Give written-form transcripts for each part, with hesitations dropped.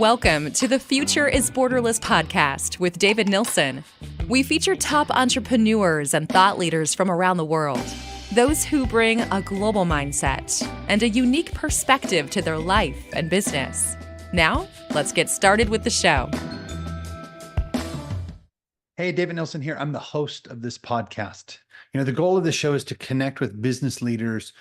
Welcome to the Future is Borderless podcast with David Nilsson. We feature top entrepreneurs and thought leaders from around the world, those who bring a global mindset and a unique perspective to their life and business. Now, let's get started with the show. Hey, David Nilsson here. I'm the host of this podcast. The goal of the show is to connect with business leaders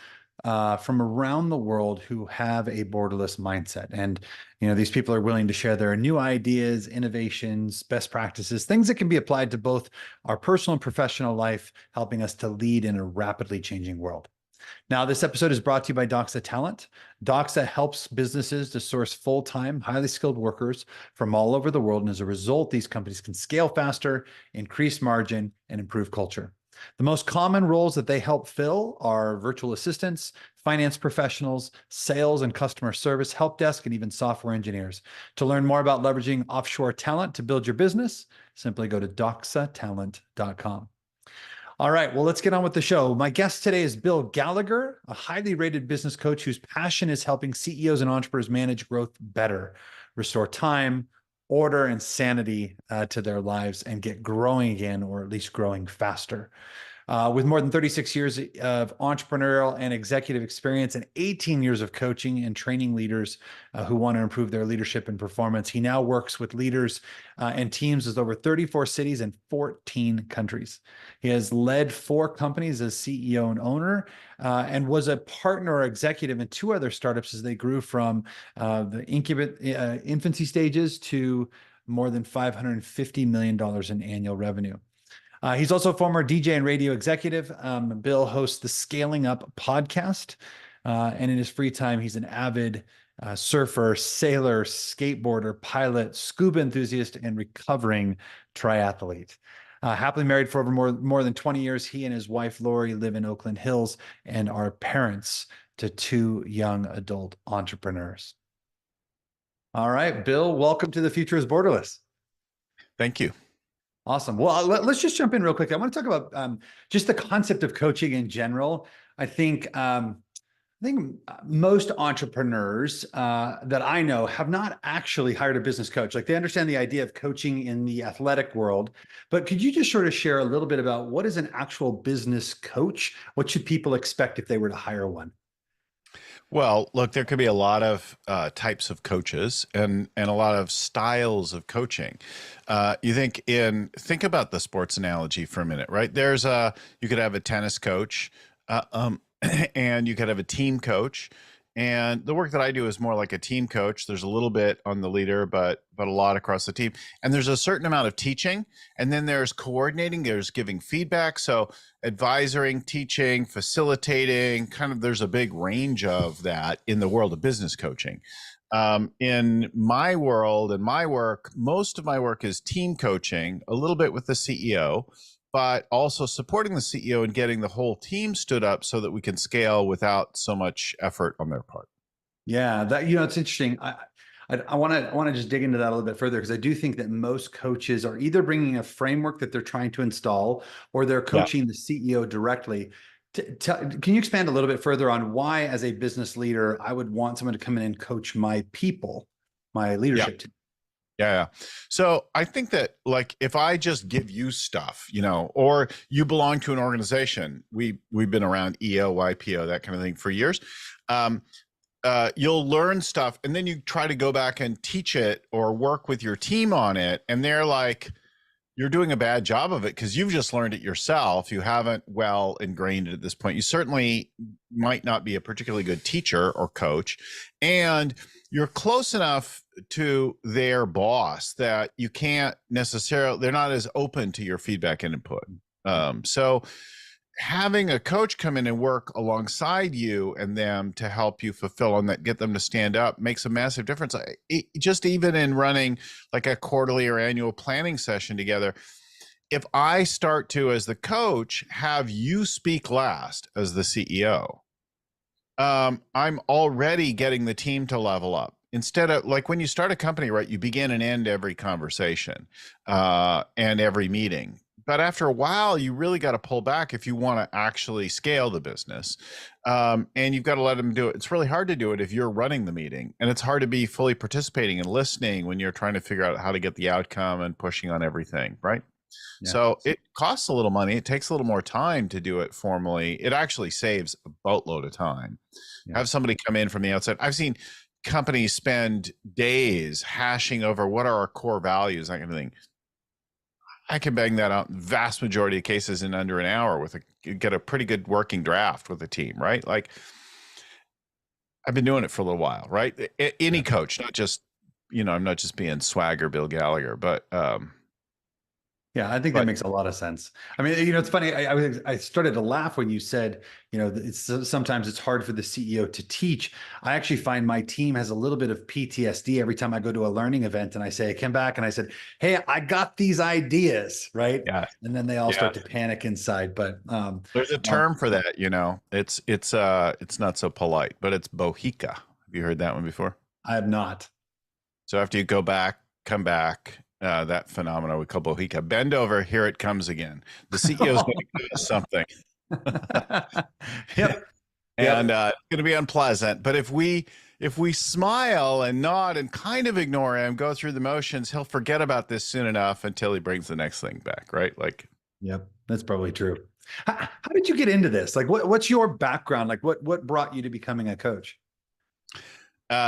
from around the world who have a borderless mindset. And, these people are willing to share their new ideas, innovations, best practices, things that can be applied to both our personal and professional life, helping us to lead in a rapidly changing world. Now, this episode is brought to you by Doxa Talent. Doxa helps businesses to source full-time, highly skilled workers from all over the world. And as a result, these companies can scale faster, increase margin, and improve culture. The most common roles that they help fill are virtual assistants, finance professionals, sales and customer service, help desk, and even software engineers. To learn more about leveraging offshore talent to build your business, simply go to doxatalent.com. All right, well, let's get on with the show. My guest today is Bill Gallagher, a highly rated business coach whose passion is helping CEOs and entrepreneurs manage growth better, restore time, order, and sanity to their lives, and get growing again, or at least growing faster. With more than 36 years of entrepreneurial and executive experience and 18 years of coaching and training leaders who want to improve their leadership and performance, he now works with leaders and teams with over 34 cities and 14 countries. He has led 4 companies as CEO and owner and was a partner or executive in 2 other startups as they grew from the infancy stages to more than $550 million in annual revenue. He's also a former DJ and radio executive. Bill hosts the Scaling Up podcast. And in his free time, he's an avid surfer, sailor, skateboarder, pilot, scuba enthusiast, and recovering triathlete. Happily married for over more than 20 years, he and his wife, Lori, live in Oakland Hills and are parents to 2 young adult entrepreneurs. All right, Bill, welcome to The Future is Borderless. Thank you. Awesome. Well, let's just jump in real quick. I want to talk about just the concept of coaching in general. I think most entrepreneurs that I know have not actually hired a business coach. Like, they understand the idea of coaching in the athletic world, but could you just sort of share a little bit about what is an actual business coach? What should people expect if they were to hire one? Well, look, there could be a lot of types of coaches and a lot of styles of coaching. Think about the sports analogy for a minute, right? You could have a tennis coach, and you could have a team coach. And the work that I do is more like a team coach. There's a little bit on the leader, but a lot across the team. And there's a certain amount of teaching, and then there's coordinating, there's giving feedback. So advising, teaching, facilitating, there's a big range of that in the world of business coaching. In my world and my work, most of my work is team coaching, a little bit with the CEO, but also supporting the CEO and getting the whole team stood up so that we can scale without so much effort on their part. Yeah, it's interesting. I want to just dig into that a little bit further, because I do think that most coaches are either bringing a framework that they're trying to install, or they're coaching the CEO directly. Can you expand a little bit further on why, as a business leader, I would want someone to come in and coach my people, my leadership team? Yeah. So I think that, like, if I just give you stuff, or you belong to an organization, we've been around EO, YPO, that kind of thing for years. You'll learn stuff, and then you try to go back and teach it or work with your team on it. And they're like, you're doing a bad job of it because you've just learned it yourself. You haven't well ingrained it at this point. You certainly might not be a particularly good teacher or coach, and you're close enough to their boss that you can't necessarily, they're not as open to your feedback and input. So having a coach come in and work alongside you and them to help you fulfill on that, get them to stand up, makes a massive difference. Just even in running like a quarterly or annual planning session together, if I start to, as the coach, have you speak last as the CEO, I'm already getting the team to level up. Instead of, like, when you start a company, right, you begin and end every conversation and every meeting. but after a while, you really got to pull back if you want to actually scale the business. And you've got to let them do it. It's really hard to do it if you're running the meeting, and it's hard to be fully participating and listening when you're trying to figure out how to get the outcome and pushing on everything, right? Yeah. So it costs a little money. It takes a little more time to do it formally. It actually saves a boatload of time. Yeah. Have somebody come in from the outside. I've seen companies spend days hashing over what are our core values, that kind of thing. I can bang that out in vast majority of cases in under an hour get a pretty good working draft with a team, right? Like, I've been doing it for a little while, right? Any coach, not just, I'm not just being swagger Bill Gallagher, but Yeah, I think that makes a lot of sense. I mean, it's funny. I started to laugh when you said, sometimes it's hard for the CEO to teach. I actually find my team has a little bit of PTSD every time I go to a learning event and I say, I came back and I said, hey, I got these ideas, right? Yeah. And then they all start to panic inside. But there's a term for that, it's not so polite, but it's bohica. Have you heard that one before? I have not. So after you go back, come back, that phenomena we call bohica. Bend over, here it comes again. The CEO's going to give us something. Yep. And it's going to be unpleasant. But if we smile and nod and kind of ignore him, go through the motions, he'll forget about this soon enough until he brings the next thing back, right? Like, yep, that's probably true. How did you get into this? Like, what's your background? Like, what brought you to becoming a coach?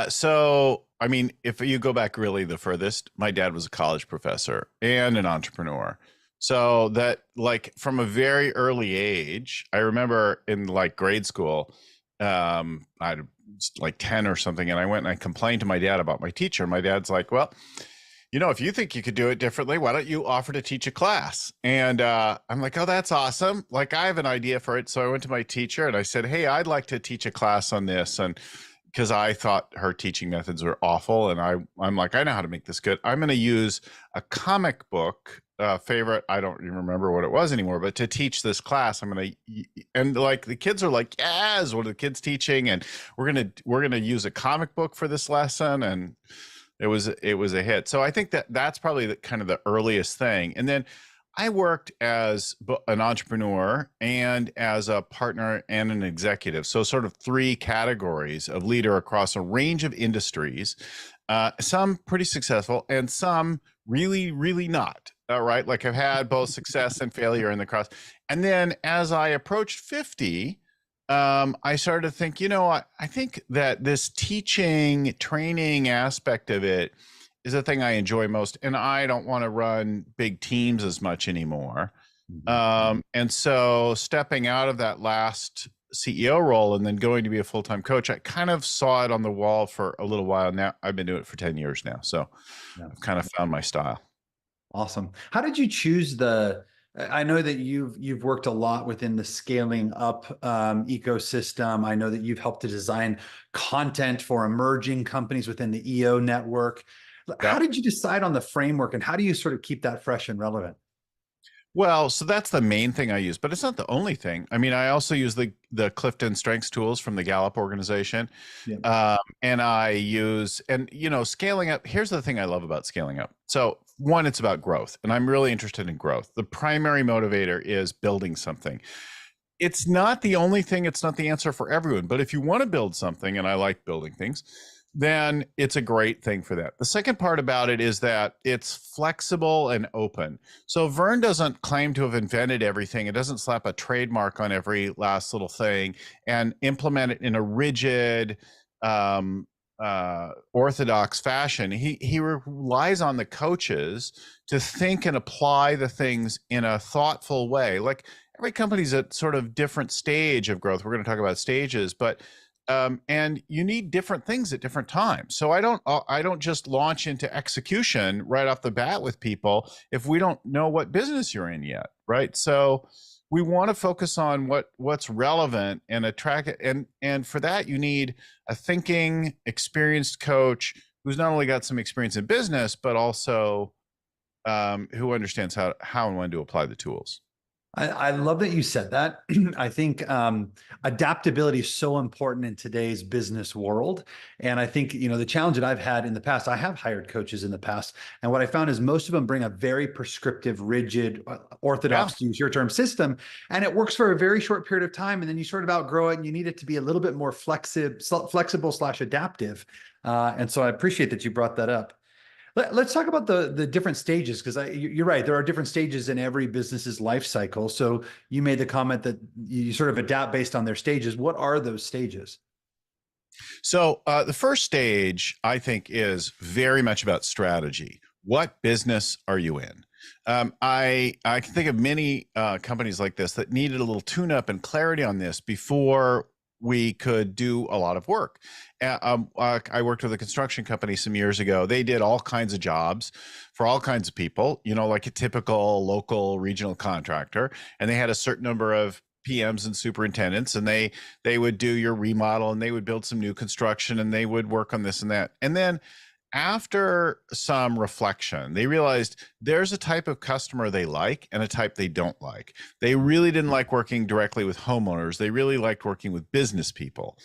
So, I mean, if you go back really the furthest, my dad was a college professor and an entrepreneur. So that, like, from a very early age, I remember in like grade school, I was like 10 or something, and I went and I complained to my dad about my teacher. My dad's like, well, if you think you could do it differently, why don't you offer to teach a class? And I'm like, oh, that's awesome. Like, I have an idea for it. So I went to my teacher and I said, hey, I'd like to teach a class on this. And because I thought her teaching methods were awful. And I'm like, I know how to make this good. I'm going to use a comic book favorite. I don't even remember what it was anymore, but to teach this class, and like the kids are like, yes, what are the kids teaching? And we're going to use a comic book for this lesson. And it was a hit. So I think that's probably the earliest thing. And then I worked as an entrepreneur and as a partner and an executive. So sort of three categories of leader across a range of industries, some pretty successful and some really, really not. Right. Like, I've had both success and failure in the cross. And then as I approached 50, I started to think, I think that this teaching, training aspect of it is the thing I enjoy most. And I don't want to run big teams as much anymore. And so stepping out of that last CEO role and then going to be a full-time coach, I kind of saw it on the wall for a little while now. I've been doing it for 10 years now. So I've kind of found my style. Awesome. How did you choose I know that you've worked a lot within the scaling up ecosystem. I know that you've helped to design content for emerging companies within the EO network. How did you decide on the framework, and how do you sort of keep that fresh and relevant? Well, so that's the main thing I use, but it's not the only thing. I mean, I also use the Clifton Strengths tools from the Gallup organization. And I use, scaling up. Here's the thing I love about scaling up. So one, it's about growth, and I'm really interested in growth. The primary motivator is building something. It's not the only thing. It's not the answer for everyone, but if you want to build something, and I like building things, then it's a great thing for that. The second part about it is that it's flexible and open. So Vern doesn't claim to have invented everything. It doesn't slap a trademark on every last little thing and implement it in a rigid, orthodox fashion. He relies on the coaches to think and apply the things in a thoughtful way. Like, every company's at sort of different stage of growth. We're going to talk about stages, but and you need different things at different times. So I don't just launch into execution right off the bat with people if we don't know what business you're in yet, right? So we want to focus on what's relevant and attract it. And for that, you need a thinking, experienced coach who's not only got some experience in business, but also who understands how and when to apply the tools. I love that you said that. I think adaptability is so important in today's business world. And I think, the challenge that I've had in the past, I have hired coaches in the past. And what I found is most of them bring a very prescriptive, rigid, Yeah. orthodox, to use your term, system. And it works for a very short period of time. And then you sort of outgrow it and you need it to be a little bit more flexible slash adaptive. And so I appreciate that you brought that up. Let's talk about the different stages, because you're right. There are different stages in every business's life cycle. So you made the comment that you sort of adapt based on their stages. What are those stages? So the first stage, I think, is very much about strategy. What business are you in? I can think of many companies like this that needed a little tune-up and clarity on this before we could do a lot of work. I worked with a construction company some years ago. They did all kinds of jobs for all kinds of people, like a typical local regional contractor. And they had a certain number of PMs and superintendents, and they would do your remodel, and they would build some new construction, and they would work on this and that. And then after some reflection, they realized there's a type of customer they like and a type they don't like. They really didn't like working directly with homeowners. They really liked working with business people.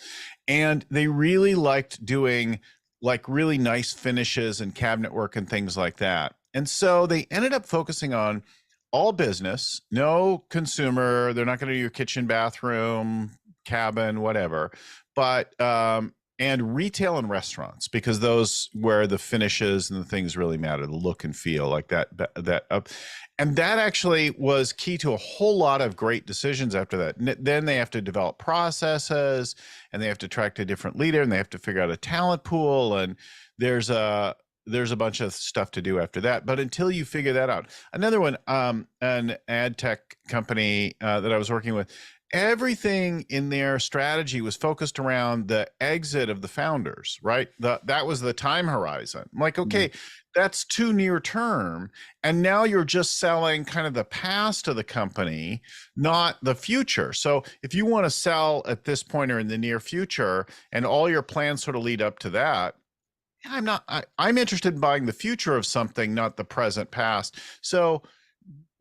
And they really liked doing like really nice finishes and cabinet work and things like that. And so they ended up focusing on all business, no consumer. They're not going to do your kitchen, bathroom, cabin, whatever, but and retail and restaurants, because those where the finishes and the things really matter, the look and feel like that. And that actually was key to a whole lot of great decisions after that. And then they have to develop processes, and they have to attract a different leader, and they have to figure out a talent pool, and there's a bunch of stuff to do after that. But until you figure that out, another one, an ad tech company that I was working with, everything in their strategy was focused around the exit of the founders, right? That was the time horizon. I'm like, okay, that's too near term. And now you're just selling kind of the past of the company, not the future. So if you want to sell at this point or in the near future, and all your plans sort of lead up to that, I'm interested in buying the future of something, not the present past. So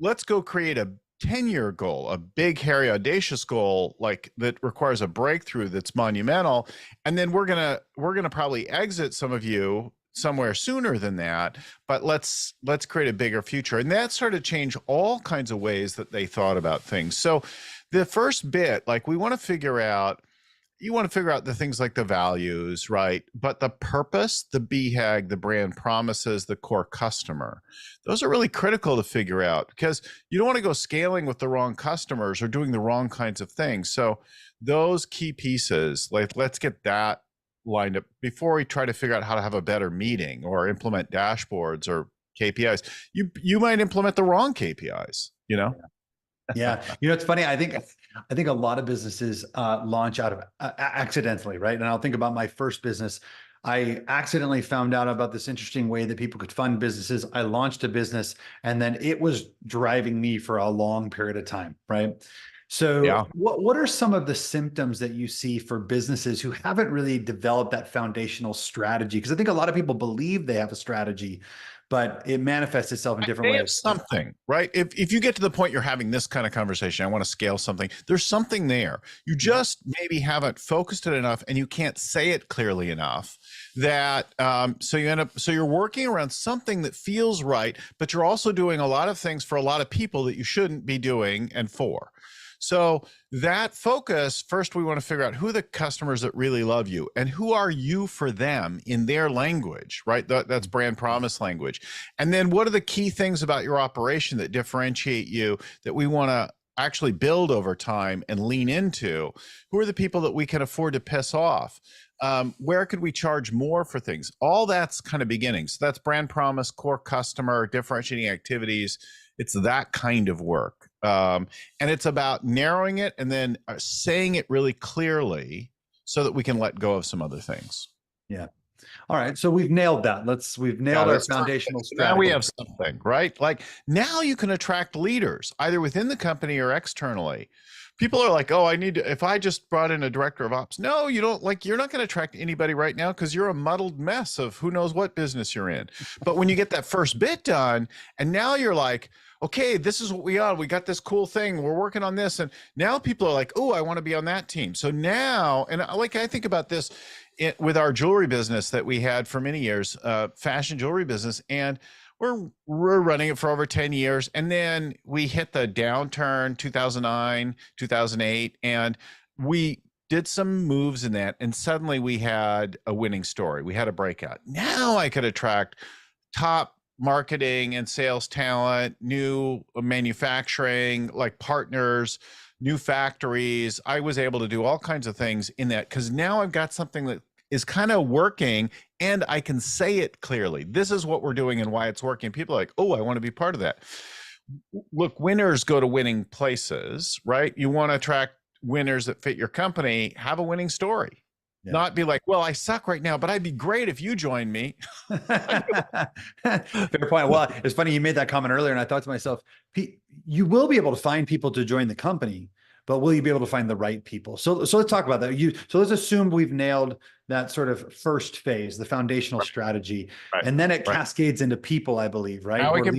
let's go create a 10-year goal, a big, hairy, audacious goal, like that requires a breakthrough that's monumental. And then we're gonna probably exit some of you somewhere sooner than that, but let's create a bigger future. And that started to change all kinds of ways that they thought about things. So the first bit, like you want to figure out the things like the values, right? But the purpose, the BHAG, the brand promises, the core customer, those are really critical to figure out, because you don't want to go scaling with the wrong customers or doing the wrong kinds of things. So those key pieces, like let's get that lined up before we try to figure out how to have a better meeting or implement dashboards or KPIs. You might implement the wrong KPIs, Yeah. It's funny. I think a lot of businesses launch out of accidentally, right? And I'll think about my first business. I accidentally found out about this interesting way that people could fund businesses. I launched a business, and then it was driving me for a long period of time, right? So Yeah. what are some of the symptoms that you see for businesses who haven't really developed that foundational strategy? Because I think a lot of people believe they have a strategy, but it manifests itself in different They have ways. something, right? If you get to the point you're having this kind of conversation, I want to scale something, there's something there. You just maybe haven't focused it enough, and you can't say it clearly enough, that so you're working around something that feels right, but you're also doing a lot of things for a lot of people that you shouldn't be doing and for. So that focus, first we want to figure out who are the customers that really love you, and who are you for them in their language, right? That's brand promise language. And then what are the key things about your operation that differentiate you, that we want to actually build over time and lean into? Who are the people that we can afford to piss off? Where could we charge more for things? All that's kind of beginning. So that's brand promise, core customer, differentiating activities. It's that kind of work. And it's about narrowing it and then saying it really clearly so that we can let go of some other things. Yeah. All right. So we've nailed that. We've nailed our foundational strategy. Now we have something, right? Like now you can attract leaders either within the company or externally. People are like, oh, I need to, if I just brought in a director of ops. No, you don't, like, you're not going to attract anybody right now because you're a muddled mess of who knows what business you're in. But when you get that first bit done, and now you're like, okay, this is what we are. We got this cool thing. We're working on this. And now people are like, oh, I want to be on that team. So now, and like, I think about this with our jewelry business that we had for many years, fashion jewelry business. And we're running it for over 10 years. And then we hit the downturn 2009, 2008, and we did some moves in that. And suddenly we had a winning story. We had a breakout. Now I could attract top marketing and sales talent, new manufacturing, like partners, new factories. I was able to do all kinds of things in that because now I've got something that is kind of working and I can say it clearly. This is what we're doing and why it's working. People are like, oh, I want to be part of that. Look, winners go to winning places, right? You want to attract winners that fit your company, have a winning story. Yeah. Not be like, well, I suck right now, but I'd be great if you joined me. Fair point. Well, it's funny you made that comment earlier, and I thought to myself, you will be able to find people to join the company, but will you be able to find the right people? So let's talk about that. So let's assume we've nailed that sort of first phase, the foundational strategy, and then it cascades into people, I believe, right? Now we can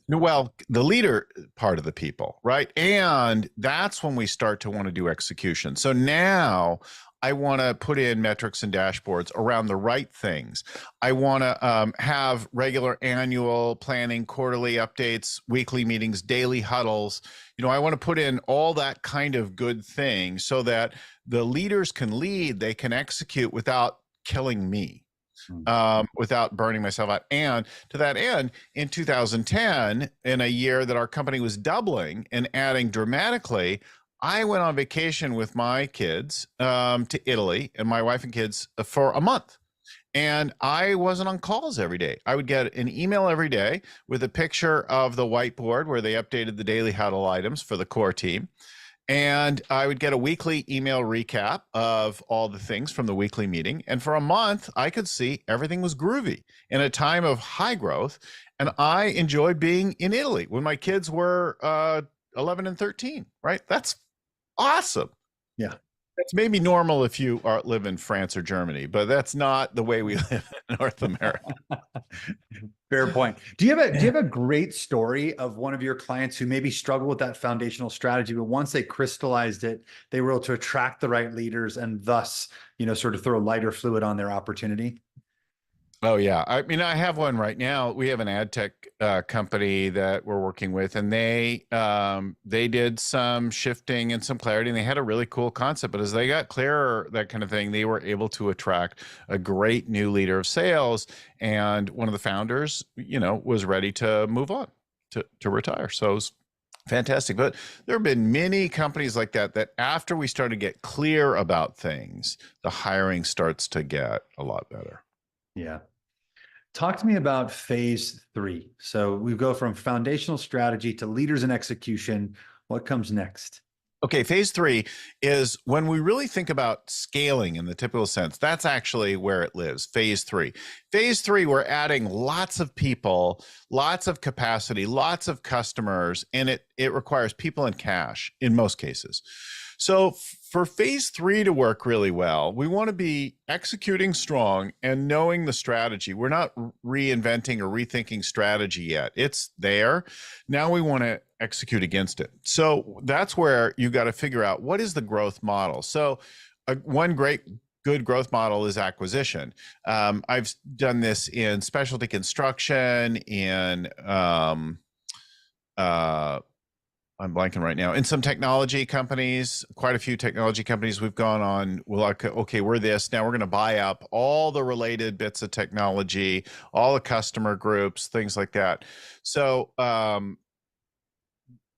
well, the leader part of the people, right? And that's when we start to want to do execution. So now I want to put in metrics and dashboards around the right things. I want to have regular annual planning, quarterly updates, weekly meetings, daily huddles. I want to put in all that kind of good thing so that the leaders can lead, they can execute without killing me, without burning myself out. And to that end, in 2010, in a year that our company was doubling and adding dramatically, I went on vacation with my kids to Italy and my wife and kids for a month. And I wasn't on calls every day. I would get an email every day with a picture of the whiteboard where they updated the daily huddle items for the core team. And I would get a weekly email recap of all the things from the weekly meeting. And for a month, I could see everything was groovy in a time of high growth. And I enjoyed being in Italy when my kids were 11 and 13, right? That's awesome. Yeah. That's maybe normal if you live in France or Germany, but that's not the way we live in North America. Fair point. Do you have a great story of one of your clients who maybe struggled with that foundational strategy, but once they crystallized it, they were able to attract the right leaders and thus, sort of throw lighter fluid on their opportunity? Oh, yeah. I mean, I have one right now. We have an ad tech company that we're working with, and they did some shifting and some clarity, and they had a really cool concept. But as they got clearer, that kind of thing, they were able to attract a great new leader of sales. And one of the founders, was ready to move on, to retire. So it was fantastic. But there have been many companies like that after we start to get clear about things, the hiring starts to get a lot better. Yeah. Talk to me about phase 3. So we go from foundational strategy to leaders and execution. What comes next? Okay, phase 3 is when we really think about scaling in the typical sense. That's actually where it lives, phase 3. Phase 3, we're adding lots of people, lots of capacity, lots of customers, and it requires people and cash in most cases. So for phase 3 to work really well, we want to be executing strong and knowing the strategy. We're not reinventing or rethinking strategy yet. It's there. Now we want to execute against it. So that's where you got to figure out what is the growth model. So one good growth model is acquisition. I've done this in specialty construction, in I'm blanking right now. In some technology companies, quite a few technology companies, we've gone on, well, okay, we're this. Now we're going to buy up all the related bits of technology, all the customer groups, things like that. So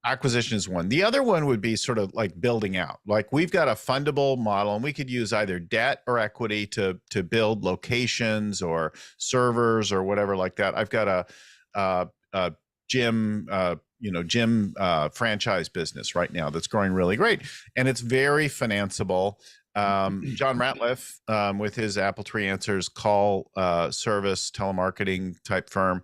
acquisition is one. The other one would be sort of like building out. Like we've got a fundable model, and we could use either debt or equity to build locations or servers or whatever like that. I've got a gym franchise business right now that's growing really great, and it's very financeable. John Ratliff, with his AppleTree Answers call service telemarketing type firm,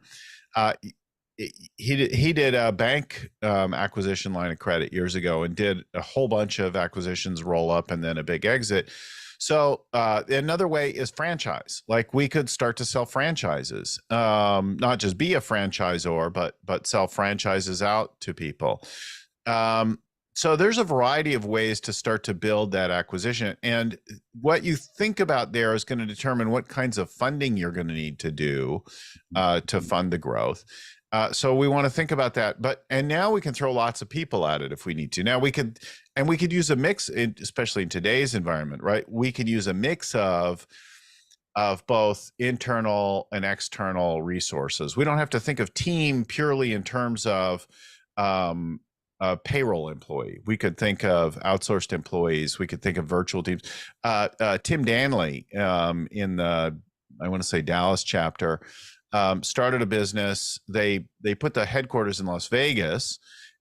he did a bank acquisition line of credit years ago and did a whole bunch of acquisitions, roll up, and then a big exit. So another way is franchise. Like we could start to sell franchises, not just be a franchisor, but sell franchises out to people. So there's a variety of ways to start to build that acquisition. And what you think about there is going to determine what kinds of funding you're going to need to do to fund the growth. So we want to think about that. And now we can throw lots of people at it if we need to. Now we could use a mix, especially in today's environment, right? We could use a mix of both internal and external resources. We don't have to think of team purely in terms of a payroll employee. We could think of outsourced employees. We could think of virtual teams. Tim Danley in the, I want to say Dallas chapter, started a business. They put the headquarters in Las Vegas,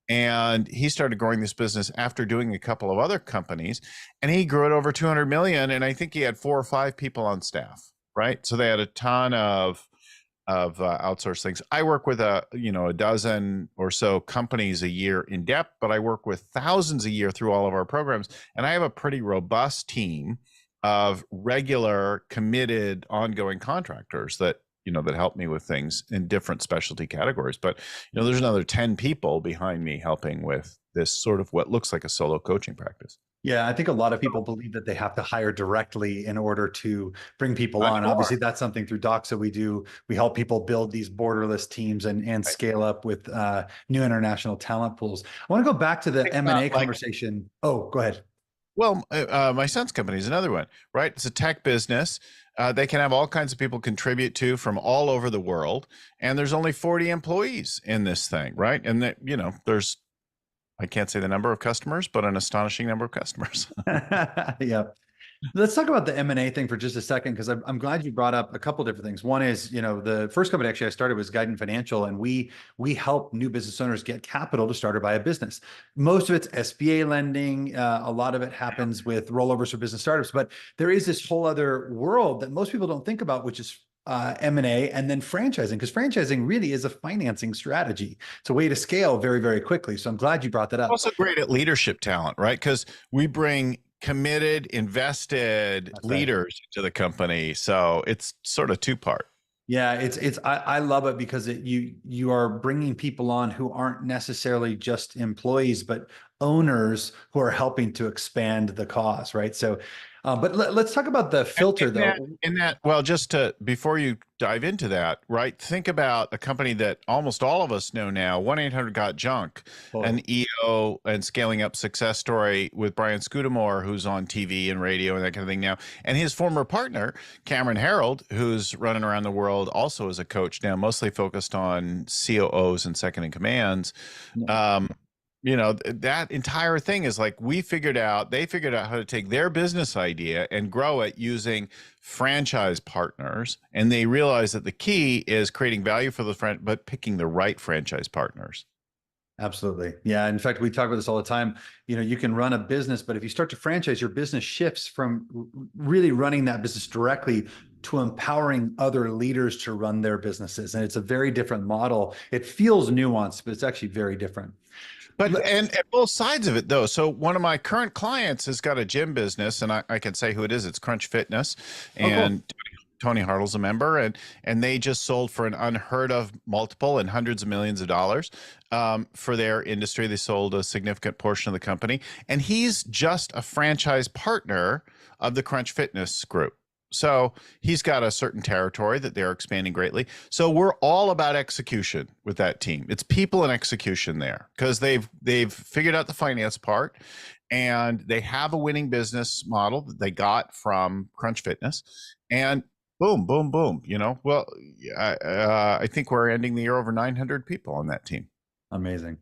and he started growing this business after doing a couple of other companies, and he grew it over 200 million. And I think he had 4 or 5 people on staff, right? So they had a ton of outsourced things. I work with a dozen or so companies a year in depth, but I work with thousands a year through all of our programs. And I have a pretty robust team of regular, committed, ongoing contractors that help me with things in different specialty categories. But, there's another 10 people behind me helping with this sort of what looks like a solo coaching practice. Yeah, I think a lot of people believe that they have to hire directly in order to bring people on. Sure. Obviously, that's something through Doxa we do. We help people build these borderless teams and scale up with new international talent pools. I want to go back to the M&A conversation. Oh, go ahead. Well, my son's company is another one, right? It's a tech business. They can have all kinds of people contribute to from all over the world. And there's only 40 employees in this thing, right? And that, there's, I can't say the number of customers, but an astonishing number of customers. Yeah. Let's talk about the M&A thing for just a second, because I'm glad you brought up a couple of different things. One is, the first company actually I started was Guidant Financial, and we help new business owners get capital to start or buy a business. Most of it's SBA lending. A lot of it happens with rollovers for business startups, but there is this whole other world that most people don't think about, which is M&A and then franchising, because franchising really is a financing strategy. It's a way to scale very, very quickly. So I'm glad you brought that up. Also great at leadership talent, right? Because we bring committed, invested leaders to the company. So it's sort of 2-part. Yeah, I love it because you are bringing people on who aren't necessarily just employees, but owners who are helping to expand the cause, right? So, but let's talk about the filter well, before you dive into that, right? Think about a company that almost all of us know now, 1-800-GOT-JUNK, an EO and scaling up success story with Brian Scudamore, who's on TV and radio and that kind of thing now. And his former partner, Cameron Harold, who's running around the world also as a coach now, mostly focused on COOs and second in commands. That entire thing is like they figured out how to take their business idea and grow it using franchise partners. And they realized that the key is creating value for the but picking the right franchise partners. Absolutely. Yeah. In fact, we talk about this all the time. You can run a business, but if you start to franchise, your business shifts from really running that business directly to empowering other leaders to run their businesses. And it's a very different model. It feels nuanced, but it's actually very different. But and both sides of it, though. So one of my current clients has got a gym business, and I can say who it is. It's Crunch Fitness, and Tony Hartle's a member, and they just sold for an unheard of multiple and hundreds of millions of dollars for their industry. They sold a significant portion of the company, and he's just a franchise partner of the Crunch Fitness group. So he's got a certain territory that they're expanding greatly. So we're all about execution with that team. It's people and execution there because they've figured out the finance part, and they have a winning business model that they got from Crunch Fitness, and boom, boom, boom. I think we're ending the year over 900 people on that team. Amazing.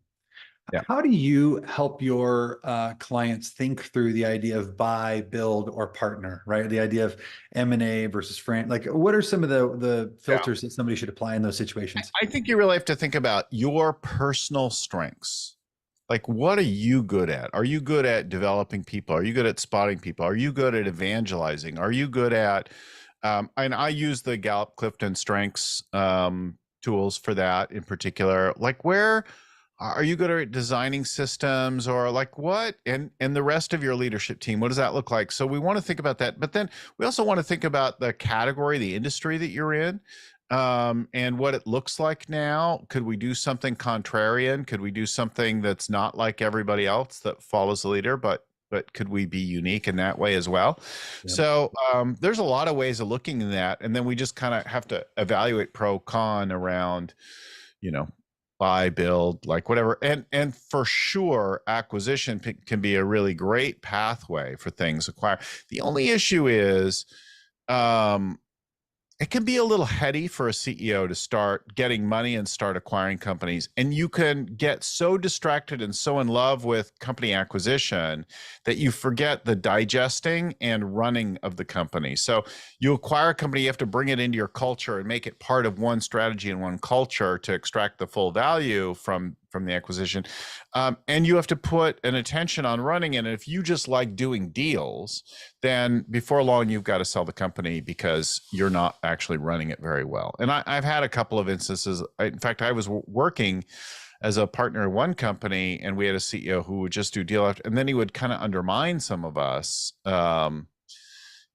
Yeah. How do you help your clients think through the idea of buy, build, or partner, right? The idea of M&A versus what are some of the filters that somebody should apply in those situations? I think you really have to think about your personal strengths. Like, what are you good at? Are you good at developing people? Are you good at spotting people? Are you good at evangelizing? Are you good at, and I use the Gallup Clifton strengths tools for that in particular? Like, where are you good at designing systems, or like what, and the rest of your leadership team, what does that look like? So we want to think about that, but then we also want to think about the category, the industry that you're in, and what it looks like now. Could we do something contrarian? Could we do something that's not like everybody else that follows the leader, but could we be unique in that way as well? Yep. So there's a lot of ways of looking at that, and then we just kind of have to evaluate pro con around, you know, buy, build, like whatever. And for sure, acquisition can be a really great pathway for things acquire. The only issue is it can be a little heady for a CEO to start getting money and start acquiring companies. And you can get so distracted and so in love with company acquisition that you forget the digesting and running of the company. So you acquire a company, you have to bring it into your culture and make it part of one strategy and one culture to extract the full value from the acquisition. And you have to put an attention on running it. And if you just like doing deals, then before long, you've got to sell the company because you're not actually running it very well. And I've had a couple of instances. In fact, I was working as a partner in one company, and we had a CEO who would just do deal after, and then he would kind of undermine some of us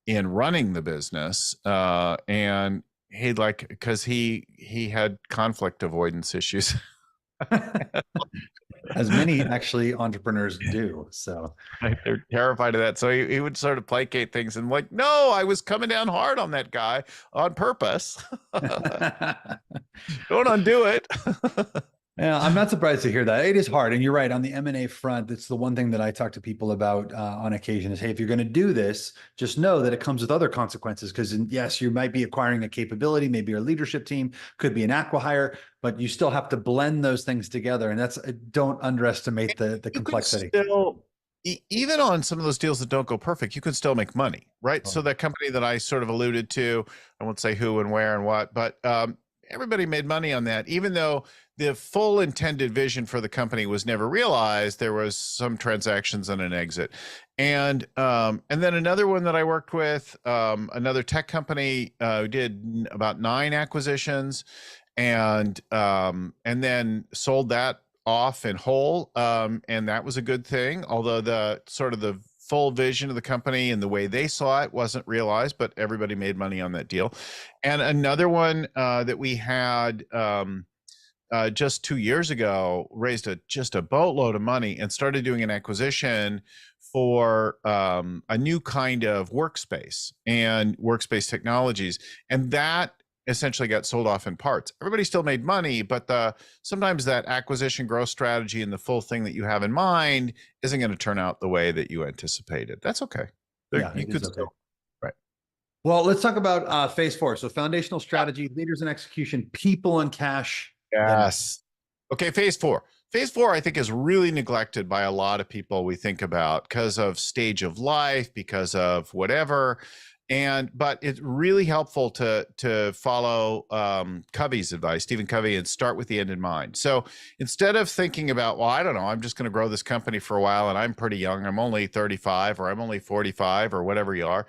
in running the business. And he'd like, because he had conflict avoidance issues. As many actually entrepreneurs do. So they're terrified of that. So he would sort of placate things and like, no, I was coming down hard on that guy on purpose. Don't undo it. yeah, I'm not surprised to hear that. It is hard. And you're right. On the M&A front, it's the one thing that I talk to people about on occasion is, hey, if you're going to do this, just know that it comes with other consequences. Because yes, you might be acquiring a capability, maybe your leadership team could be an acqui-hire, but you still have to blend those things together. And that's, don't underestimate the complexity. Still, even on some of those deals that don't go perfect, you can still make money, right? Oh. So that company that I sort of alluded to, I won't say who and where and what, but everybody made money on that, even though the full intended vision for the company was never realized. There was some transactions and an exit. And then another one that I worked with, another tech company, did about 9 acquisitions, and then sold that off in whole. And that was a good thing, although the sort of the full vision of the company and the way they saw it wasn't realized, but everybody made money on that deal. And another one that we had just 2 years ago raised just a boatload of money and started doing an acquisition for a new kind of workspace and workspace technologies. And that essentially got sold off in parts. Everybody still made money, but sometimes that acquisition growth strategy and the full thing that you have in mind isn't going to turn out the way that you anticipated. That's okay. Yeah, you could still, right. Well, let's talk about phase 4. So foundational strategy, leaders and execution, people and cash. Yes. Okay, phase 4. Phase 4, I think, is really neglected by a lot of people we think about because of stage of life, because of whatever. But it's really helpful to follow Covey's advice, Stephen Covey, and start with the end in mind. So instead of thinking about, well, I don't know, I'm just going to grow this company for a while and I'm pretty young, I'm only 35 or I'm only 45 or whatever you are,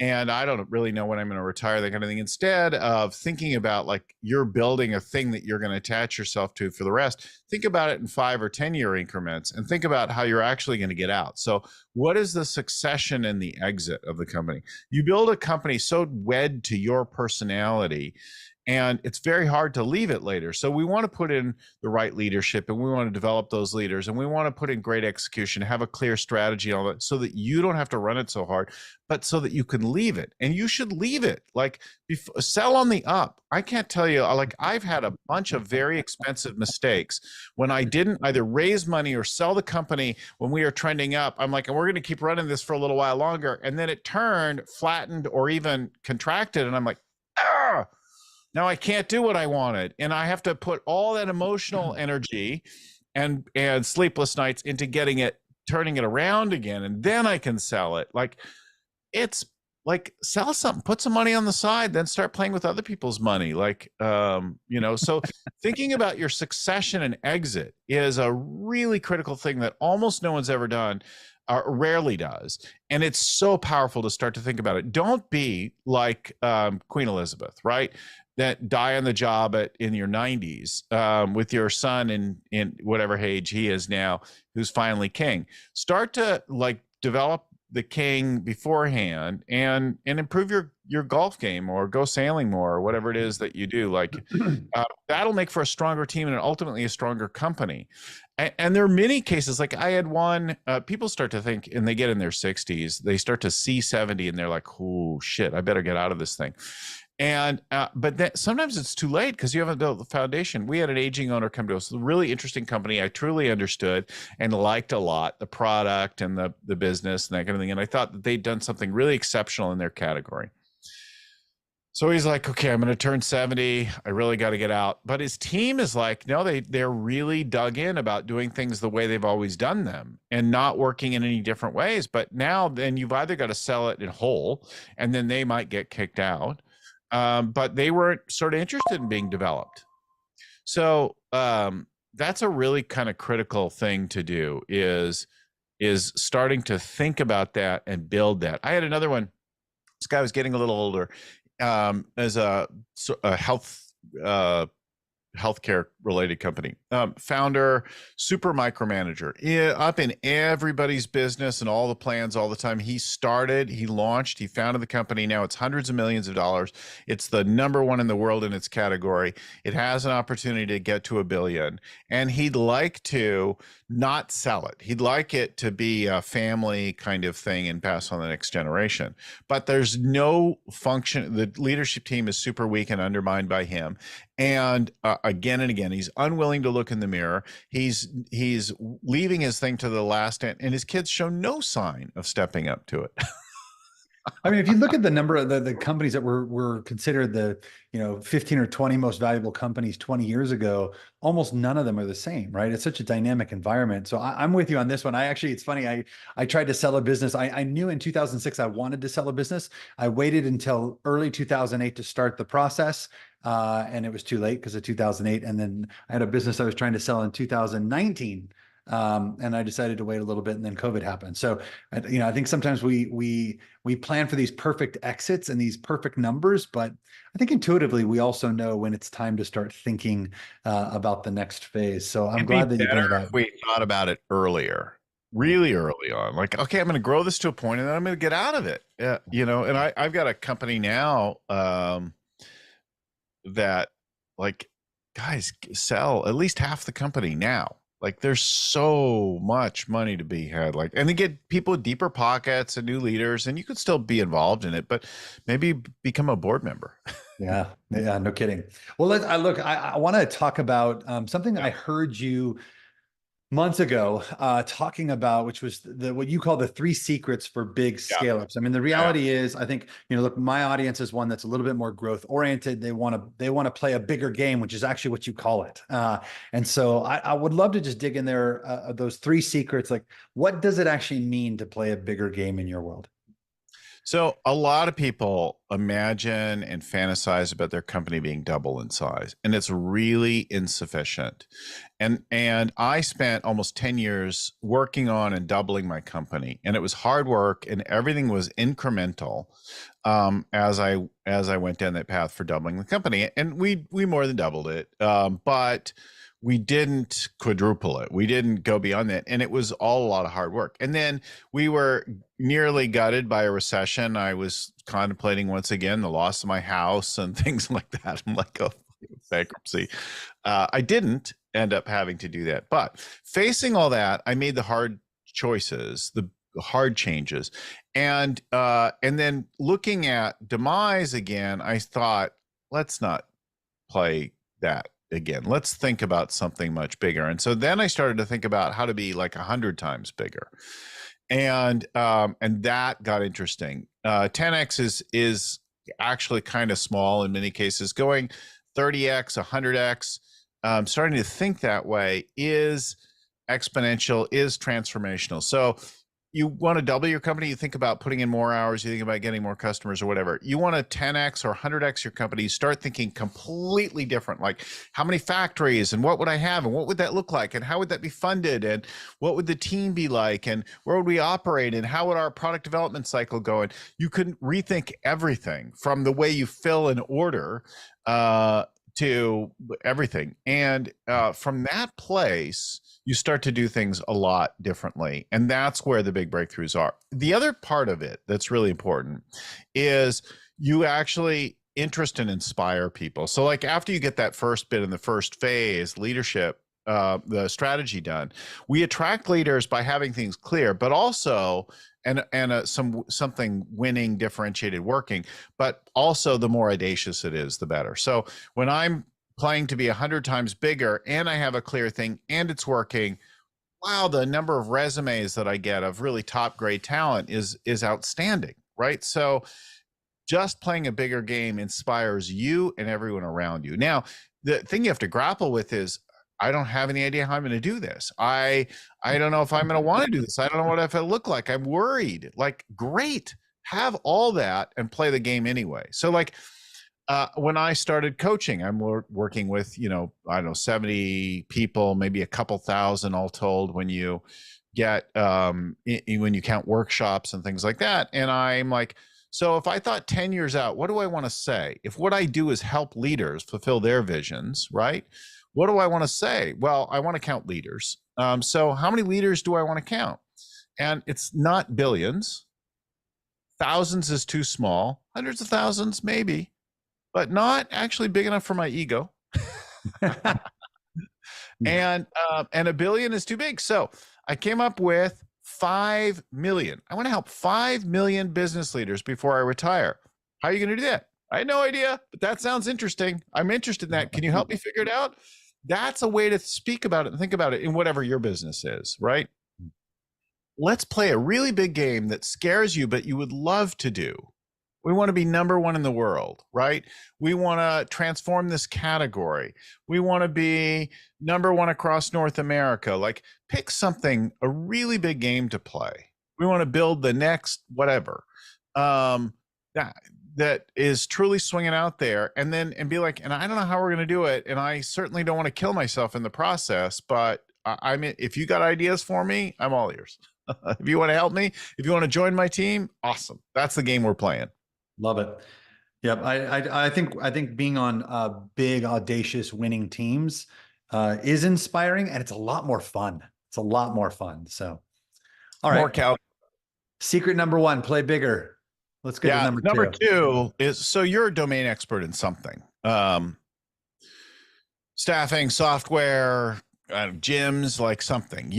and I don't really know when I'm going to retire, that kind of thing. Instead of thinking about like you're building a thing that you're going to attach yourself to for the rest, think about it in 5 or 10 year increments and think about how you're actually going to get out. So what is the succession and the exit of the company? You build a company so wed to your personality, and it's very hard to leave it later. So we want to put in the right leadership, and we want to develop those leaders, and we want to put in great execution, have a clear strategy, all that, so that you don't have to run it so hard, but so that you can leave it. And you should leave it like sell on the up. I can't tell you, like I've had a bunch of very expensive mistakes when I didn't either raise money or sell the company when we were trending up. I'm like, and we're going to keep running this for a little while longer. And then it turned, flattened, or even contracted. And I'm like, ah, now I can't do what I wanted. And I have to put all that emotional energy and sleepless nights into getting it, turning it around again. And then I can sell it. Like, it's like sell something, put some money on the side, then start playing with other people's money. Like, so thinking about your succession and exit is a really critical thing that almost no one's ever done. rarely does. And it's so powerful to start to think about it. Don't be like Queen Elizabeth, right? That die on the job in your 90s with your son in whatever age he is now, who's finally king. Start to like develop the king beforehand and improve your golf game or go sailing more or whatever it is that you do. Like that'll make for a stronger team and ultimately a stronger company. And there are many cases, like I had one, people start to think, and they get in their 60s, they start to see 70 and they're like, oh shit, I better get out of this thing. And but then sometimes it's too late because you haven't built the foundation. We had an aging owner come to us, a really interesting company. I truly understood and liked a lot the product and the business and that kind of thing. And I thought that they'd done something really exceptional in their category. So he's like, okay, I'm going to turn 70. I really got to get out. But his team is like, no, they're really dug in about doing things the way they've always done them and not working in any different ways. But now then you've either got to sell it in whole and then they might get kicked out. But they weren't sort of interested in being developed. So that's a really kind of critical thing to do is starting to think about that and build that. I had another one. This guy was getting a little older. As a healthcare related company, founder, super micromanager, up in everybody's business and all the plans all the time. He launched, he founded the company. Now it's hundreds of millions of dollars. It's the number one in the world in its category. It has an opportunity to get to $1 billion, and he'd like to not sell it. He'd like it to be a family kind of thing and pass on the next generation. But there's no function. The leadership team is super weak and undermined by him. And again and again, he's unwilling to look in the mirror. He's leaving his thing to the last end, and his kids show no sign of stepping up to it. I mean, if you look at the number of the companies that were considered the 15 or 20 most valuable companies 20 years ago, almost none of them are the same, right? It's such a dynamic environment. So I'm with you on this one. It's funny. I tried to sell a business. I knew in 2006 I wanted to sell a business. I waited until early 2008 to start the process. And it was too late because of 2008. And then I had a business I was trying to sell in 2019. And I decided to wait a little bit, and then COVID happened. So, I think sometimes we plan for these perfect exits and these perfect numbers, but I think intuitively we also know when it's time to start thinking about the next phase. So I'm glad that you bring it up. We thought about it earlier, really early on. Like, okay, I'm going to grow this to a point, and then I'm going to get out of it. And I've got a company now that, like, guys, sell at least half the company now. Like, there's so much money to be had, like, and they get people with deeper pockets and new leaders, and you could still be involved in it, but maybe become a board member. Yeah, no kidding. Well, I want to talk about something I heard you months ago talking about, which was what you call the 3 secrets for big scale-ups. I mean, the reality is, I think, look, my audience is one that's a little bit more growth oriented. They want to play a bigger game, which is actually what you call it. And so I would love to just dig in there, those 3 secrets. Like, what does it actually mean to play a bigger game in your world? So a lot of people imagine and fantasize about their company being double in size, and it's really insufficient. And I spent almost 10 years working on and doubling my company, and it was hard work, and everything was incremental as I went down that path for doubling the company. And we more than doubled it, but we didn't quadruple it. We didn't go beyond that. And it was all a lot of hard work. And then we were nearly gutted by a recession. I was contemplating once again the loss of my house and things like that. I'm like, oh, bankruptcy. I didn't end up having to do that. But facing all that, I made the hard choices, the hard changes. And then looking at demise again, I thought, let's not play that again. Let's think about something much bigger. And so then I started to think about how to be like 100 times bigger. And that got interesting. 10x is actually kind of small in many cases. Going 30x, 100x, starting to think that way is exponential, is transformational. So you want to double your company, you think about putting in more hours, you think about getting more customers or whatever. You want to 10x or 100x your company, you start thinking completely different. Like, how many factories and what would I have and what would that look like and how would that be funded and what would the team be like and where would we operate and how would our product development cycle go? And you could rethink everything from the way you fill an order to everything. And from that place, you start to do things a lot differently. And that's where the big breakthroughs are. The other part of it that's really important is you actually interest and inspire people. So like after you get that first bit in the first phase, leadership, the strategy done, we attract leaders by having things clear, but also something winning, differentiated, working, but also the more audacious it is, the better. So when I'm playing to be 100 times bigger and I have a clear thing and it's working, wow, the number of resumes that I get of really top grade talent is outstanding, right? So just playing a bigger game inspires you and everyone around you. Now, the thing you have to grapple with is, I don't have any idea how I'm going to do this. I don't know if I'm going to want to do this. I don't know what if it look like. I'm worried. Like, great, have all that and play the game anyway. So like, when I started coaching, I'm working with, I don't know, 70 people, maybe a couple thousand all told when you get, when you count workshops and things like that. And I'm like, so if I thought 10 years out, what do I want to say? If what I do is help leaders fulfill their visions, right? What do I want to say? Well, I want to count leaders. So how many leaders do I want to count? And it's not billions. Thousands is too small. Hundreds of thousands, maybe, but not actually big enough for my ego. And a billion is too big. So I came up with 5 million. I want to help 5 million business leaders before I retire. How are you going to do that? I had no idea, but that sounds interesting. I'm interested in that. Can you help me figure it out? That's a way to speak about it and think about it in whatever your business is, right? Let's play a really big game that scares you, but you would love to do. We want to be number one in the world, right? We want to transform this category. We want to be number one across North America. Like, pick something, a really big game to play. We want to build the next whatever that is truly swinging out there, and be like, and I don't know how we're going to do it, and I certainly don't want to kill myself in the process, but if you got ideas for me, I'm all ears. If you want to help me, if you want to join my team, awesome. That's the game we're playing. Love it. Yep. I think being on big, audacious, winning teams is inspiring, and it's a lot more fun. It's a lot more fun. So, all right. More cow. Secret number 1: play bigger. Let's get to number 2 is, so you're a domain expert in something. Staffing, software, gyms, like something.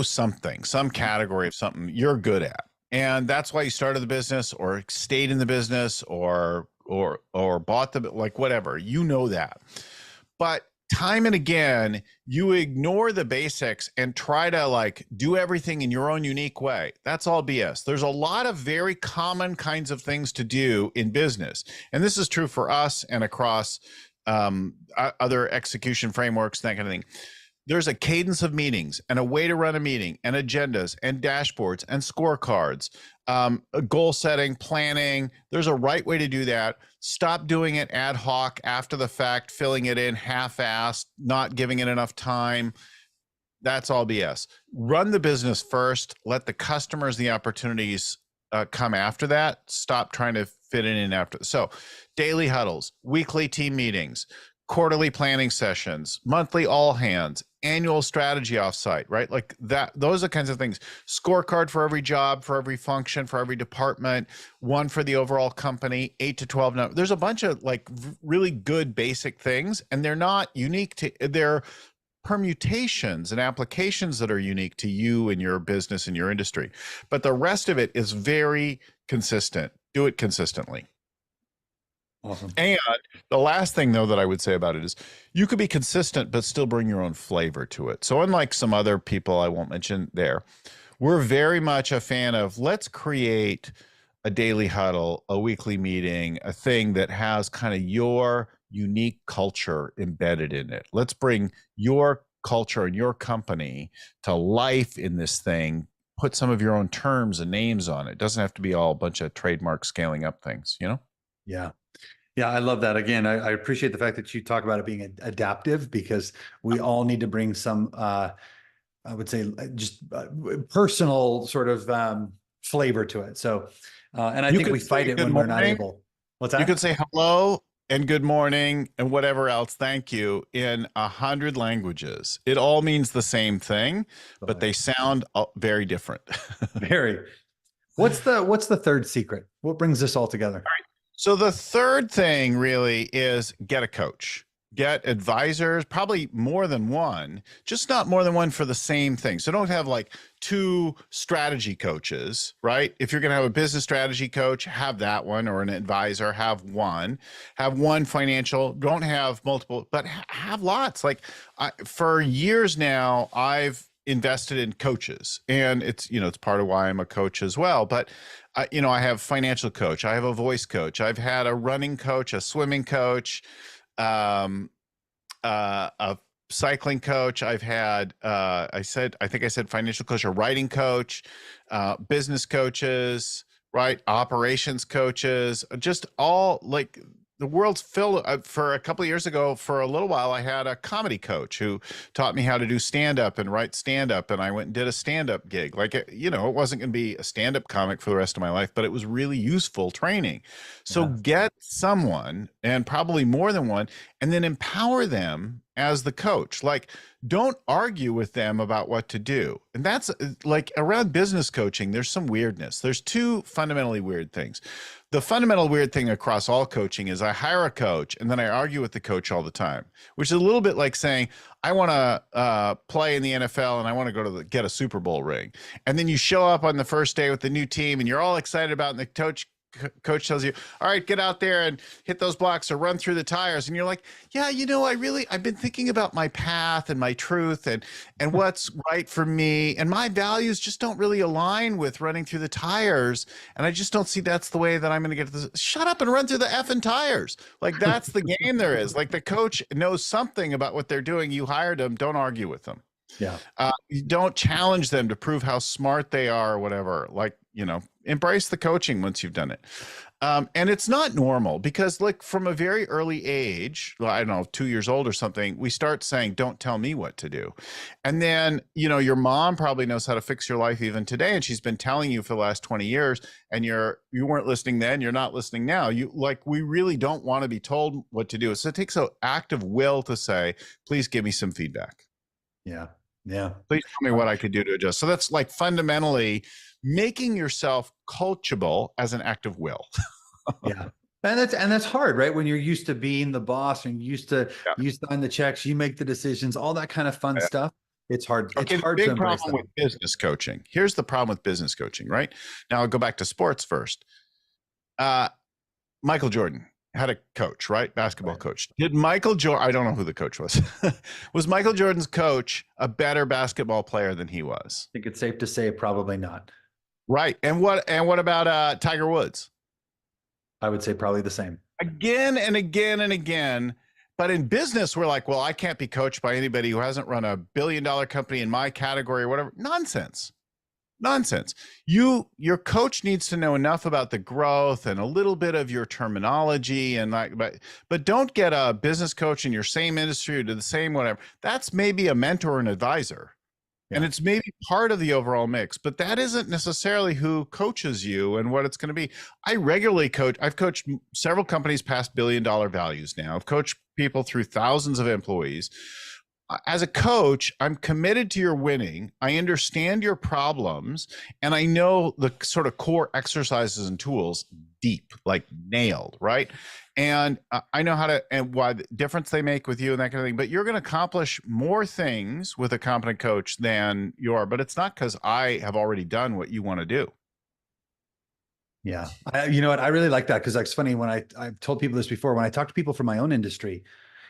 Something, some category of something you're good at. And that's why you started the business or stayed in the business or bought the, like, whatever, that. But time and again, you ignore the basics and try to like do everything in your own unique way. That's all BS. There's a lot of very common kinds of things to do in business. And this is true for us and across other execution frameworks, that kind of thing. There's a cadence of meetings and a way to run a meeting and agendas and dashboards and scorecards, goal setting, planning. There's a right way to do that. Stop doing it ad hoc, after the fact, filling it in half-assed, not giving it enough time. That's all BS. Run the business first. Let the customers, the opportunities come after that. Stop trying to fit it in after. So daily huddles, weekly team meetings, quarterly planning sessions, monthly all hands, annual strategy offsite, right? Like that, those are kinds of things. Scorecard for every job, for every function, for every department, one for the overall company, 8 to 12. Now, there's a bunch of like really good basic things, and they're not unique to, they're permutations and applications that are unique to you and your business and your industry. But the rest of it is very consistent. Do it consistently. Awesome. And the last thing, though, that I would say about it is you could be consistent, but still bring your own flavor to it. So unlike some other people I won't mention there, we're very much a fan of, let's create a daily huddle, a weekly meeting, a thing that has kind of your unique culture embedded in it. Let's bring your culture and your company to life in this thing. put some of your own terms and names on it. It doesn't have to be all a bunch of trademark scaling up things, you know? Yeah. Yeah, I love that. Again, I appreciate the fact that you talk about it being adaptive, because we all need to bring some, I would say, just personal sort of flavor to it. So, and I You think could we fight say it good when we're not morning. able. What's You that? could say hello and good morning and whatever else, thank you, in 100 languages. It all means the same thing, but they sound very different. Very. What's the third secret? What brings this all together? So the third thing really is get a coach. Get advisors, probably more than one, just not more than one for the same thing. So don't have like two strategy coaches, right? If you're going to have a business strategy coach, have that one, or an advisor, have one. Have one financial, don't have multiple, but have lots. Like for years now, I've invested in coaches, and it's, you know, it's part of why I'm a coach as well. But you know, I have financial coach, I have a voice coach, I've had a running coach, a swimming coach, a cycling coach. I've had, I think I said financial coach, a writing coach, business coaches, right? Operations coaches, just all like the world's filled. For a couple of years ago, for a little while, I had a comedy coach who taught me how to do stand-up and write stand-up. And I went and did a stand-up gig. Like, you know, it wasn't going to be a stand-up comic for the rest of my life, but it was really useful training. So Yeah. get someone, and probably more than one, and then empower them as the coach. Like, don't argue with them about what to do. And that's like around business coaching, there's some weirdness. There's two fundamentally weird things. The fundamental weird thing across all coaching is I hire a coach and then I argue with the coach all the time, which is a little bit like saying, I want to play in the NFL and I want to go to get a Super Bowl ring. And then you show up on the first day with the new team and you're all excited about it, and the coach tells you, all right, get out there and hit those blocks or run through the tires. And you're like, yeah, you know, I've been thinking about my path and my truth and what's right for me. And my values just don't really align with running through the tires. And I just don't see that's the way that I'm going to get to this. Shut up and run through the effing tires. Like, that's the game there is. Like, the coach knows something about what they're doing. You hired them. Don't argue with them. Yeah. You don't challenge them to prove how smart they are or whatever. Like, you know, embrace the coaching once you've done it. And it's not normal because, like, from a very early age, well, I don't know, 2 years old or something, we start saying, don't tell me what to do. And then, you know, your mom probably knows how to fix your life even today. And she's been telling you for the last 20 years, and you weren't listening then, you're not listening now. We really don't want to be told what to do. So it takes an active will to say, please give me some feedback. Yeah. Yeah. Please tell me what I could do to adjust. So that's like fundamentally making yourself coachable as an act of will. Yeah. And that's hard, right? When you're used to being the boss and used to sign the checks, you make the decisions, all that kind of fun stuff. It's hard. Okay, It's hard to big embrace problem that. with business coaching. Here's the problem with business coaching, right? Now I'll go back to sports first. Michael Jordan had a coach, right? Basketball coach. Did Michael Jordan, I don't know who the coach was. Was Michael Jordan's coach a better basketball player than he was? I think it's safe to say probably not. Right. And what about Tiger Woods? I would say probably the same. Again and again and again. But in business, we're like, well, I can't be coached by anybody who hasn't run $1 billion company in my category or whatever. Nonsense. Your coach needs to know enough about the growth and a little bit of your terminology, and but don't get a business coach in your same industry or do the same whatever. That's maybe a mentor or an advisor. Yeah. And it's maybe part of the overall mix, but that isn't necessarily who coaches you and what it's going to be. I regularly coach. I've coached several companies past $1 billion values now. I've coached people through thousands of employees. As a coach, I'm committed to your winning. I understand your problems, and I know the sort of core exercises and tools deep, like nailed, right? And I know how to, and why the difference they make with you and that kind of thing. But you're going to accomplish more things with a competent coach than you are. But it's not because I have already done what you want to do. Yeah. You know what? I really like that, because it's funny when I've told people this before, when I talk to people from my own industry,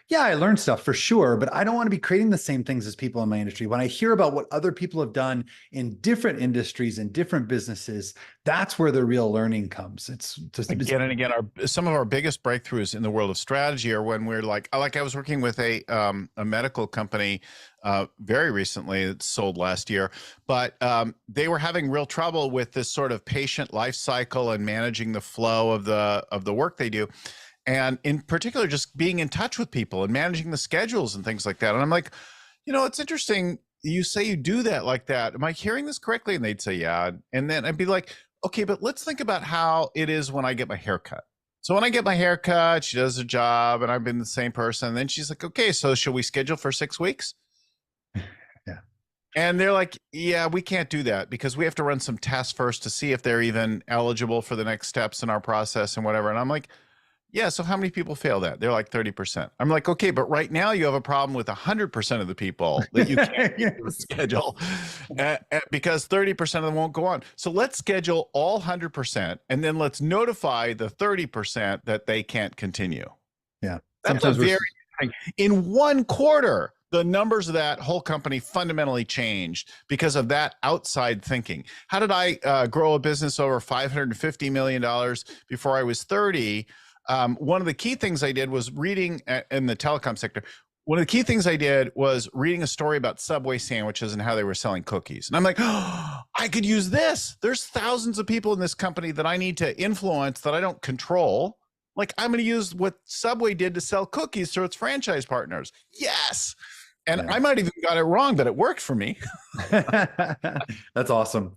Yeah, I learned stuff for sure, but I don't want to be creating the same things as people in my industry. When I hear about what other people have done in different industries and different businesses, that's where the real learning comes. It's just Again and again, some of our biggest breakthroughs in the world of strategy are when we're like I was working with a medical company very recently that sold last year, but they were having real trouble with this sort of patient life cycle and managing the flow of the work they do. And in particular, just being in touch with people and managing the schedules and things like that. And I'm like, it's interesting. You say you do that like that. Am I hearing this correctly? And they'd say, yeah. And then I'd be like, okay, but let's think about how it is when I get my hair cut. So when I get my hair cut, she does her job and I've been the same person. And then she's like, okay, so should we schedule for 6 weeks? Yeah. And they're like, yeah, we can't do that because we have to run some tests first to see if they're even eligible for the next steps in our process and whatever. And I'm like, yeah, so how many people fail that? They're like 30%. I'm like, okay, but right now you have a problem with 100% of the people that you can't schedule because 30% of them won't go on. So let's schedule all 100% and then let's notify the 30% that they can't continue. Yeah. That's a very in 1 quarter. The numbers of that whole company fundamentally changed because of that outside thinking. How did I grow a business over $550 million before I was 30? One of the key things I did was reading in the telecom sector. One of the key things I did was reading a story about Subway sandwiches and how they were selling cookies. And I'm like, oh, I could use this. There's thousands of people in this company that I need to influence that I don't control. Like, I'm going to use what Subway did to sell cookies to its franchise partners. Yes. And I might even got it wrong, but it worked for me. That's awesome.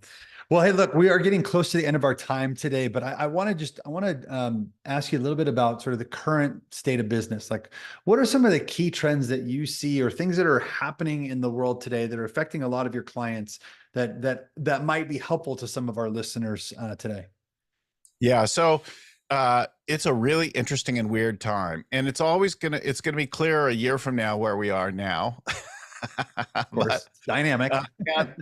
Well, hey, look, we are getting close to the end of our time today, but I want to ask you a little bit about sort of the current state of business. Like, what are some of the key trends that you see or things that are happening in the world today that are affecting a lot of your clients that might be helpful to some of our listeners today? Yeah. So it's a really interesting and weird time, and it's gonna be clear a year from now where we are now. Of course, dynamic.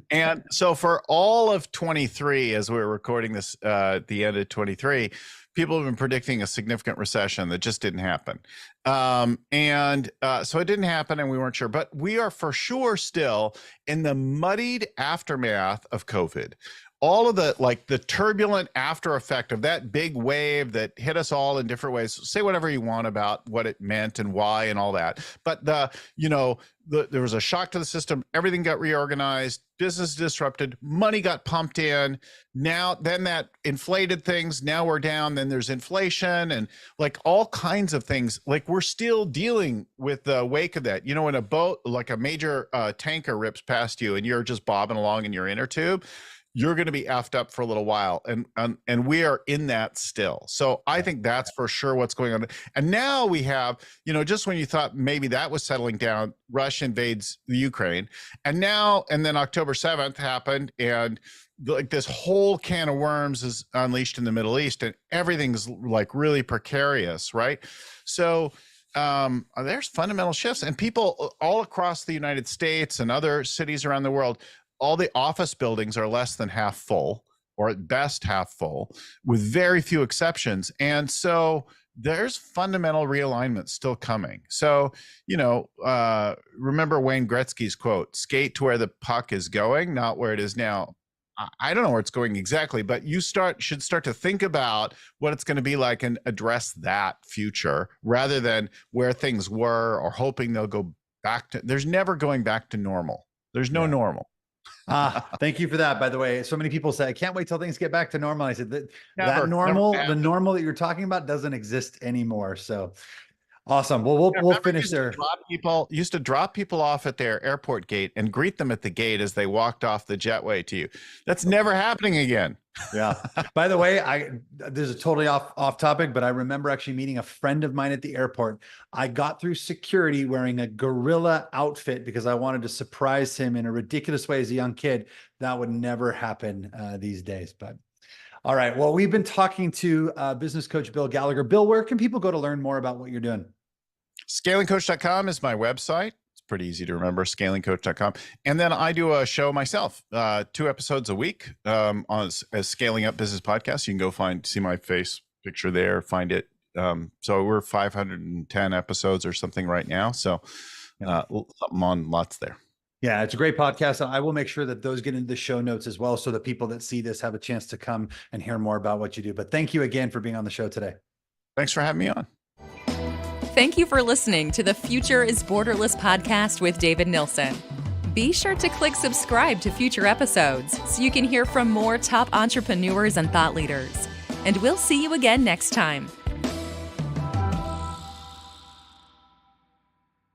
And so for all of 23, as we're recording this at the end of 23, people have been predicting a significant recession that just didn't happen. So it didn't happen and we weren't sure, but we are for sure still in the muddied aftermath of COVID. All of the turbulent after effect of that big wave that hit us all in different ways. Say whatever you want about what it meant and why and all that. But there was a shock to the system. Everything got reorganized, business disrupted, money got pumped in. Then that inflated things. Now we're down. Then there's inflation and like all kinds of things. Like we're still dealing with the wake of that. When a boat, like a major tanker rips past you and you're just bobbing along in your inner tube, you're going to be effed up for a little while. And we are in that still. So I think that's for sure what's going on. And now we have, just when you thought maybe that was settling down, Russia invades the Ukraine. And then October 7th happened. And like this whole can of worms is unleashed in the Middle East and everything's like really precarious, right? So there's fundamental shifts and people all across the United States and other cities around the world, all the office buildings are less than half full, or at best half full, with very few exceptions. And so there's fundamental realignment still coming. So, remember Wayne Gretzky's quote, skate to where the puck is going, not where it is now. I don't know where it's going exactly, but you should start to think about what it's going to be like and address that future rather than where things were or hoping they'll go back to, there's never going back to normal. There's no normal. Thank you for that. By the way, so many people say, I can't wait till things get back to normal. I said the normal that you're talking about doesn't exist anymore. So awesome. Well, we'll finish there. Used to drop people off at their airport gate and greet them at the gate as they walked off the jetway to you. That's never happening again. Yeah. By the way, this is totally off topic, but I remember actually meeting a friend of mine at the airport. I got through security wearing a gorilla outfit because I wanted to surprise him in a ridiculous way as a young kid. That would never happen these days. But all right. Well, we've been talking to business coach Bill Gallagher. Bill, where can people go to learn more about what you're doing? Scalingcoach.com is my website. It's pretty easy to remember, scalingcoach.com. And then I do a show myself, 2 episodes a week on as Scaling Up Business Podcast. You can go see my face picture there, find it So we're 510 episodes or something right now. So something on lots there. Yeah, it's a great podcast. I will make sure that those get into the show notes as well, so that people that see this have a chance to come and hear more about what you do. But thank you again for being on the show today. Thanks for having me on. Thank you for listening to the Future is Borderless podcast with David Nilsson. Be sure to click subscribe to future episodes so you can hear from more top entrepreneurs and thought leaders. And we'll see you again next time.